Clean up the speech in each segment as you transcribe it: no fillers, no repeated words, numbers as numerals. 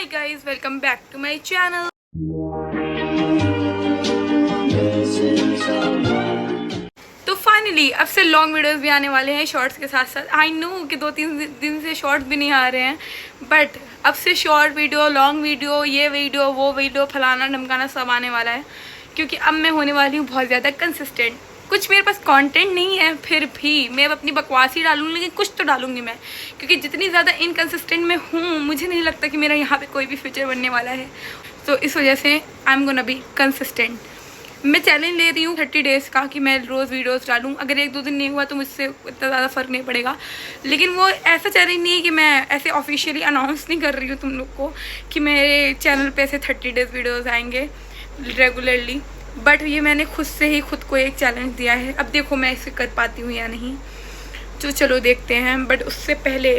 guys, welcome back to my channel. तो finally अब से लॉन्ग वीडियोस भी आने वाले हैं शॉर्ट्स के साथ साथ। आई नो कि 2-3 दिन से शॉर्ट्स भी नहीं आ रहे हैं, बट अब से शॉर्ट वीडियो, लॉन्ग वीडियो, ये वीडियो, वो वीडियो, फलाना ढमकाना सब आने वाला है, क्योंकि अब मैं होने वाली हूँ बहुत ज़्यादा कंसिस्टेंट। कुछ मेरे पास कंटेंट नहीं है, फिर भी मैं अब अपनी बकवास ही डालूंगी, लेकिन कुछ तो डालूंगी मैं, क्योंकि जितनी ज़्यादा इनकंसिस्टेंट मैं हूँ, मुझे नहीं लगता कि मेरा यहाँ पे कोई भी फ्यूचर बनने वाला है। तो इस वजह से आई एम गोना बी कंसिस्टेंट। मैं चैलेंज ले रही हूँ 30 डेज़ का कि मैं रोज़ वीडियोस डालूँ। अगर 1-2 दिन नहीं हुआ तो मुझसे इतना ज़्यादा फ़र्क नहीं पड़ेगा, लेकिन वो ऐसा चैलेंज नहीं है कि मैं ऐसे ऑफिशियली अनाउंस नहीं कर रही हूँ तुम लोग को कि मेरे चैनल पे ऐसे 30 डेज़ वीडियोज़ आएंगे रेगुलरली। बट ये मैंने खुद से ही खुद को एक चैलेंज दिया है। अब देखो मैं इसे कर पाती हूँ या नहीं, तो चलो देखते हैं। बट उससे पहले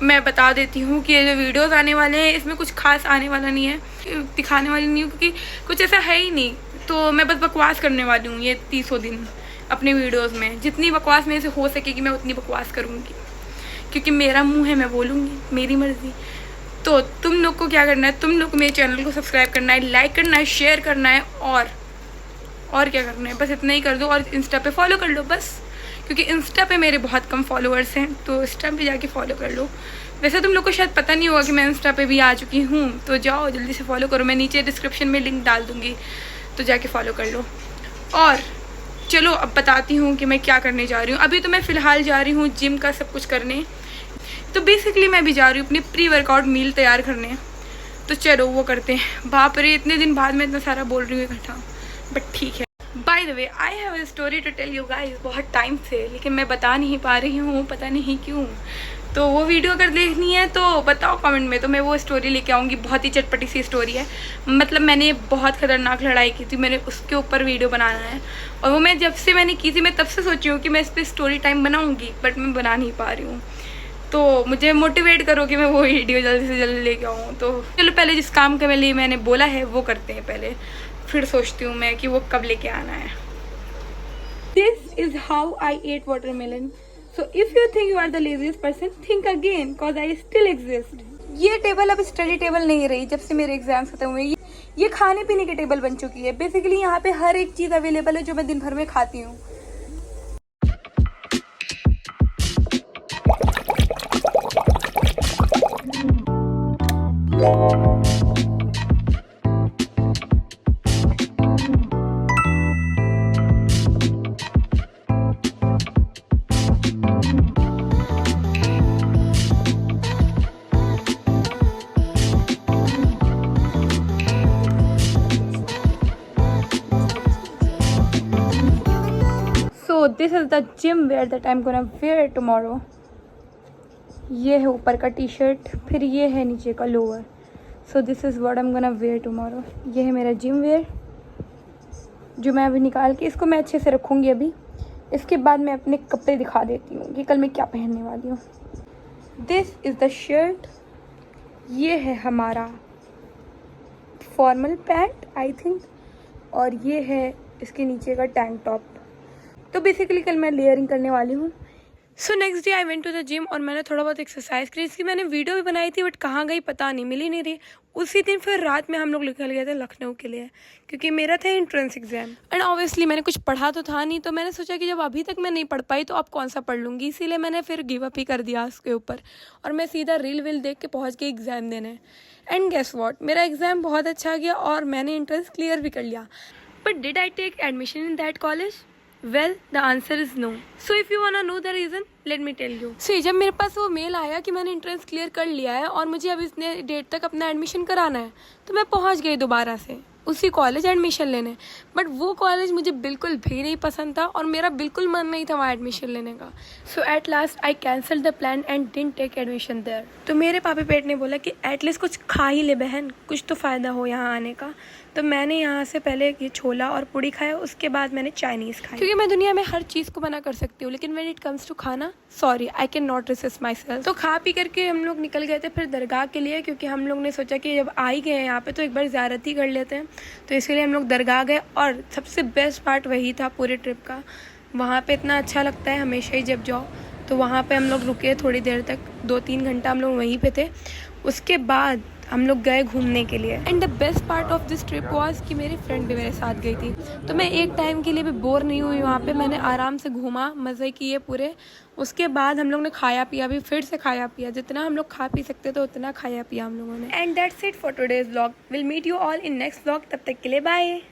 मैं बता देती हूँ कि ये जो वीडियोस आने वाले हैं इसमें कुछ खास आने वाला नहीं है, दिखाने वाली नहीं हूँ, क्योंकि कुछ ऐसा है ही नहीं। तो मैं बस बकवास करने वाली हूँ ये 300 दिन अपने वीडियोज़ में। जितनी बकवास मेरे से हो सकेगी मैं उतनी बकवास करूँगी, क्योंकि मेरा मुँह है, मैं बोलूँगी, मेरी मर्ज़ी। तो तुम लोग को क्या करना है, तुम लोग को मेरे चैनल को सब्सक्राइब करना है, लाइक करना है, शेयर करना है, और क्या करना है, बस इतना ही कर दो। और इंस्टा पे फॉलो कर लो बस, क्योंकि इंस्टा पे मेरे बहुत कम फॉलोअर्स हैं, तो इंस्टा पे जाके फॉलो कर लो। वैसे तुम लोग को शायद पता नहीं होगा कि मैं इंस्टा पे भी आ चुकी हूँ, तो जाओ जल्दी से फॉलो करो। मैं नीचे डिस्क्रिप्शन में लिंक डाल दूँगी, तो जाके फॉलो कर लो। और चलो अब बताती हूँ कि मैं क्या करने जा रही हूँ। अभी तो मैं फ़िलहाल जा रही हूँ जिम का सब कुछ करने। तो बेसिकली मैं भी जा रही हूँ अपनी प्री वर्कआउट मील तैयार करने। तो चलो वो करते हैं। बाप रे, इतने दिन बाद मैं इतना सारा बोल रही हूँ इकट्ठा, बट ठीक है। By the way, I have a story to tell you guys बहुत टाइम से, लेकिन मैं बता नहीं पा रही हूँ, पता नहीं क्यों। तो वो वीडियो अगर देखनी है तो बताओ कमेंट में, तो मैं वो स्टोरी लेके आऊँगी। बहुत ही चटपटी सी स्टोरी है, मतलब मैंने बहुत ख़तरनाक लड़ाई की थी, मैंने उसके ऊपर वीडियो बनाना है। और वो मैं जब से मैंने की थी, मैं तब से सोची हूँ कि मैं इस पर स्टोरी टाइम बनाऊँगी, बट मैं बना नहीं पा रही हूँ। तो मुझे मोटिवेट करो कि मैं वो वीडियो जल्दी से जल्दी लेके आऊँ। तो चलो पहले जिस काम के लिए मैंने बोला है वो करते हैं पहले, फिर सोचती हूँ मैं कि वो कब लेके आना है। This is how I ate watermelon. So if you think you are the laziest person, think again, cause I still exist. ये टेबल अब स्टडी टेबल नहीं रही जब से मेरे एग्जाम्स खत्म हुए। ये खाने पीने की टेबल बन चुकी है। बेसिकली यहाँ पे हर एक चीज़ अवेलेबल है जो मैं दिन भर में खाती हूँ। So this is the gym wear that I'm gonna wear tomorrow. ये है ऊपर का टी शर्ट, फिर ये है नीचे का lower. So this is what I am gonna wear tomorrow. ये है मेरा जिम वेयर जो मैं अभी निकाल के इसको मैं अच्छे से रखूँगी अभी। इसके बाद मैं अपने कपड़े दिखा देती हूँ कि कल मैं क्या पहनने वाली हूँ। दिस इज़ द शर्ट, ये है हमारा फॉर्मल पैंट आई थिंक, और ये है इसके नीचे का टैंक टॉप। तो बेसिकली कल मैं लेयरिंग करने वाली हूँ। So next day I went to the gym और मैंने थोड़ा बहुत एक्सरसाइज करी। इसकी मैंने वीडियो भी बनाई थी, बट कहाँ गई पता नहीं, मिली नहीं रही। उसी दिन फिर रात में हम लोग निकल गए थे लखनऊ के लिए, क्योंकि मेरा था एंट्रेंस एग्जाम। एंड ऑब्वियसली मैंने कुछ पढ़ा तो था नहीं, तो मैंने सोचा कि जब अभी तक मैं नहीं पढ़ पाई तो अब कौन सा पढ़ लूँगी। इसीलिए मैंने फिर गिव अप ही कर दिया उसके ऊपर, और मैं सीधा रील विल देख के पहुँच गई एग्ज़ाम देने। एंड गेस वॉट, मेरा एग्ज़ाम बहुत अच्छा गया और मैंने एंट्रेंस क्लियर भी कर लिया। But did I take admission in that college? Well, the answer is no. So if you wanna know the reason, let me tell you. So जब मेरे पास वो मेल आया कि मैंने एंट्रेंस क्लियर कर लिया है और मुझे अब इतने डेट तक अपना एडमिशन कराना है, तो मैं पहुंच गई दोबारा से उसी कॉलेज एडमिशन लेने। बट वो कॉलेज मुझे बिल्कुल भी नहीं पसंद था और मेरा बिल्कुल मन नहीं था वहाँ एडमिशन लेने का। So at last I cancel the plan and didn't take admission there. तो मेरे पापा पेट ने बोला कि एटलीस्ट कुछ खा ही ले बहन, कुछ तो फ़ायदा हो यहाँ आने का। तो मैंने यहाँ से पहले ये छोला और पूड़ी खाया, उसके बाद मैंने चाइनीज़ खाई, क्योंकि मैं दुनिया में हर चीज़ को मना कर सकती हूँ, लेकिन व्हेन इट कम्स टू खाना, sorry I can not resist my myself खा पी करके हम लोग निकल गए थे फिर दरगाह के लिए, क्योंकि हम लोग ने सोचा कि जब आ ही गए हैं यहाँ पे तो एक बार ज़ियारत ही कर लेते हैं। तो इसलिए हम लोग दरगाह गए, और सबसे बेस्ट पार्ट वही था पूरे ट्रिप का। वहाँ पे इतना अच्छा लगता है हमेशा ही जब जाओ। तो वहाँ पे हम लोग रुके थोड़ी देर तक, 2-3 घंटा हम लोग वहीं पे थे। उसके बाद हम लोग गए घूमने के लिए। And the best part of this trip was कि मेरी फ्रेंड भी मेरे साथ गई थी, तो मैं एक टाइम के लिए भी बोर नहीं हुई वहाँ पे। मैंने आराम से घूमा, मज़े किए पूरे। उसके बाद हम लोग ने खाया पिया भी, फिर से खाया पिया, जितना हम लोग खा पी सकते थे उतना खाया पिया हम लोगों ने। And that's it for today's vlog. Will meet you all in next vlog. तब तक के लिए बाय।